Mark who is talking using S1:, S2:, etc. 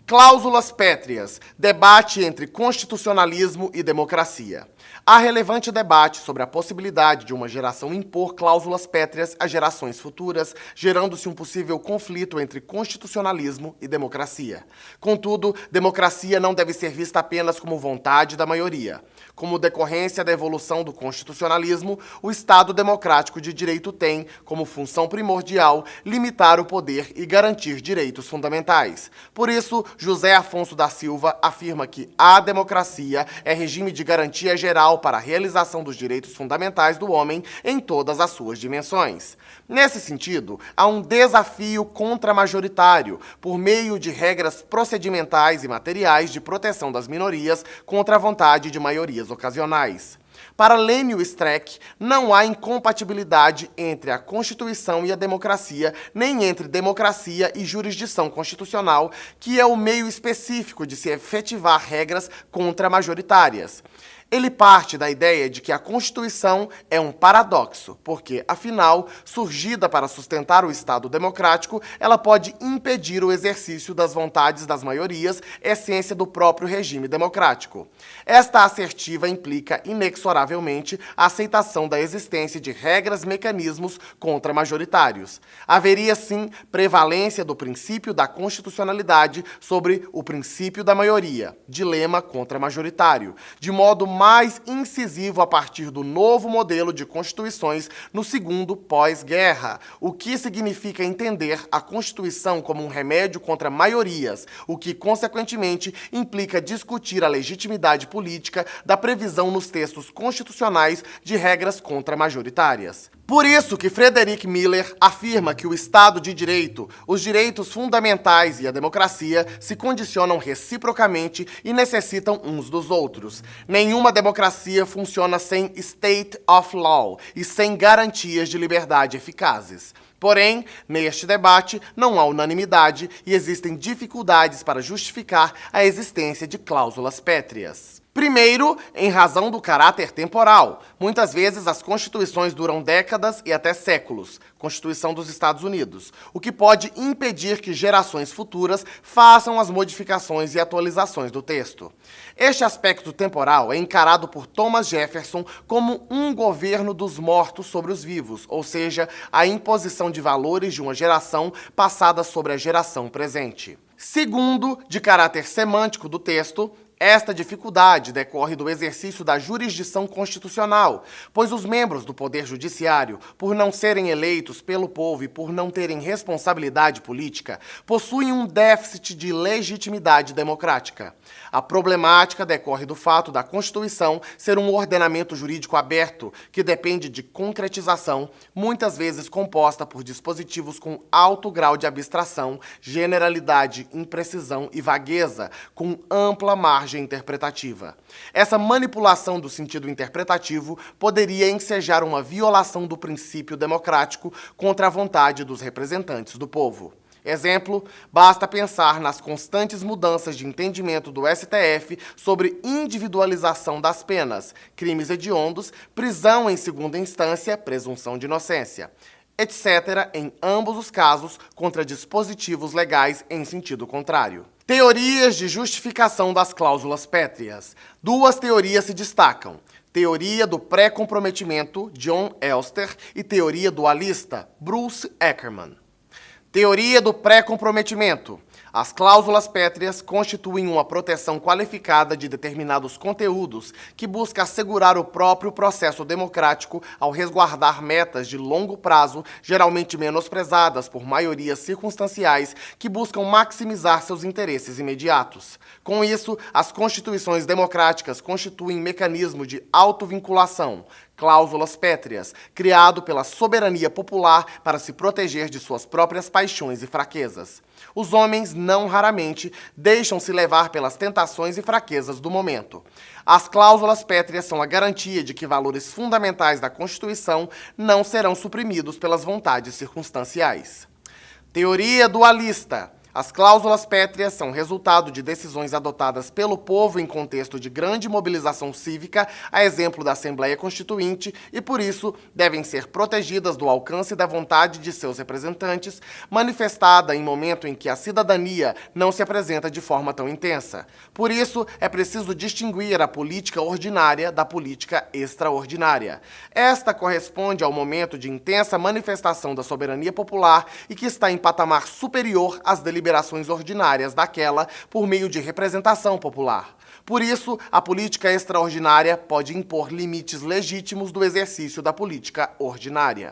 S1: Cláusulas pétreas, debate entre constitucionalismo e democracia. Há relevante debate sobre a possibilidade de uma geração impor cláusulas pétreas a gerações futuras, gerando-se um possível conflito entre constitucionalismo e democracia. Contudo, democracia não deve ser vista apenas como vontade da maioria. Como decorrência da evolução do constitucionalismo, o Estado democrático de direito tem, como função primordial, limitar o poder e garantir direitos fundamentais. Por isso, José Afonso da Silva afirma que a democracia é regime de garantia geral para a realização dos direitos fundamentais do homem em todas as suas dimensões. Nesse sentido, há um desafio contramajoritário, por meio de regras procedimentais e materiais de proteção das minorias contra a vontade de maiorias ocasionais. Para Lênio Streck, não há incompatibilidade entre a Constituição e a democracia, nem entre democracia e jurisdição constitucional, que é o meio específico de se efetivar regras contramajoritárias. Ele parte da ideia de que a Constituição é um paradoxo, porque, afinal, surgida para sustentar o Estado democrático, ela pode impedir o exercício das vontades das maiorias, essência do próprio regime democrático. Esta assertiva implica, inexoravelmente, a aceitação da existência de regras e mecanismos contramajoritários. Haveria, sim, prevalência do princípio da constitucionalidade sobre o princípio da maioria, dilema contramajoritário, de modo mais incisivo a partir do novo modelo de constituições no segundo pós-guerra, o que significa entender a Constituição como um remédio contra maiorias, o que, consequentemente, implica discutir a legitimidade política da previsão nos textos constitucionais de regras contramajoritárias. Por isso que Frederic Miller afirma que o Estado de Direito, os direitos fundamentais e a democracia se condicionam reciprocamente e necessitam uns dos outros. Nenhuma democracia funciona sem state of law e sem garantias de liberdade eficazes. Porém, neste debate, não há unanimidade e existem dificuldades para justificar a existência de cláusulas pétreas. Primeiro, em razão do caráter temporal. Muitas vezes as constituições duram décadas e até séculos, Constituição dos Estados Unidos, o que pode impedir que gerações futuras façam as modificações e atualizações do texto. Este aspecto temporal é encarado por Thomas Jefferson como um governo dos mortos sobre os vivos, ou seja, a imposição de valores de uma geração passada sobre a geração presente. Segundo, de caráter semântico do texto, esta dificuldade decorre do exercício da jurisdição constitucional, pois os membros do Poder Judiciário, por não serem eleitos pelo povo e por não terem responsabilidade política, possuem um déficit de legitimidade democrática. A problemática decorre do fato da Constituição ser um ordenamento jurídico aberto, que depende de concretização, muitas vezes composta por dispositivos com alto grau de abstração, generalidade, imprecisão e vagueza, com ampla margem interpretativa. Essa manipulação do sentido interpretativo poderia ensejar uma violação do princípio democrático contra a vontade dos representantes do povo. Exemplo, basta pensar nas constantes mudanças de entendimento do STF sobre individualização das penas, crimes hediondos, prisão em segunda instância, presunção de inocência, etc., em ambos os casos, contra dispositivos legais em sentido contrário. Teorias de justificação das cláusulas pétreas. Duas teorias se destacam. Teoria do pré-comprometimento, John Elster, e teoria dualista, Bruce Ackerman. Teoria do pré-comprometimento. As cláusulas pétreas constituem uma proteção qualificada de determinados conteúdos que busca assegurar o próprio processo democrático ao resguardar metas de longo prazo, geralmente menosprezadas por maiorias circunstanciais que buscam maximizar seus interesses imediatos. Com isso, as constituições democráticas constituem mecanismo de autovinculação, cláusulas pétreas, criado pela soberania popular para se proteger de suas próprias paixões e fraquezas. Os homens, não raramente, deixam-se levar pelas tentações e fraquezas do momento. As cláusulas pétreas são a garantia de que valores fundamentais da Constituição não serão suprimidos pelas vontades circunstanciais. Teoria dualista. As cláusulas pétreas são resultado de decisões adotadas pelo povo em contexto de grande mobilização cívica, a exemplo da Assembleia Constituinte, e por isso devem ser protegidas do alcance da vontade de seus representantes, manifestada em momento em que a cidadania não se apresenta de forma tão intensa. Por isso, é preciso distinguir a política ordinária da política extraordinária. Esta corresponde ao momento de intensa manifestação da soberania popular e que está em patamar superior às deliberações ordinárias daquela por meio de representação popular. Por isso, a política extraordinária pode impor limites legítimos do exercício da política ordinária.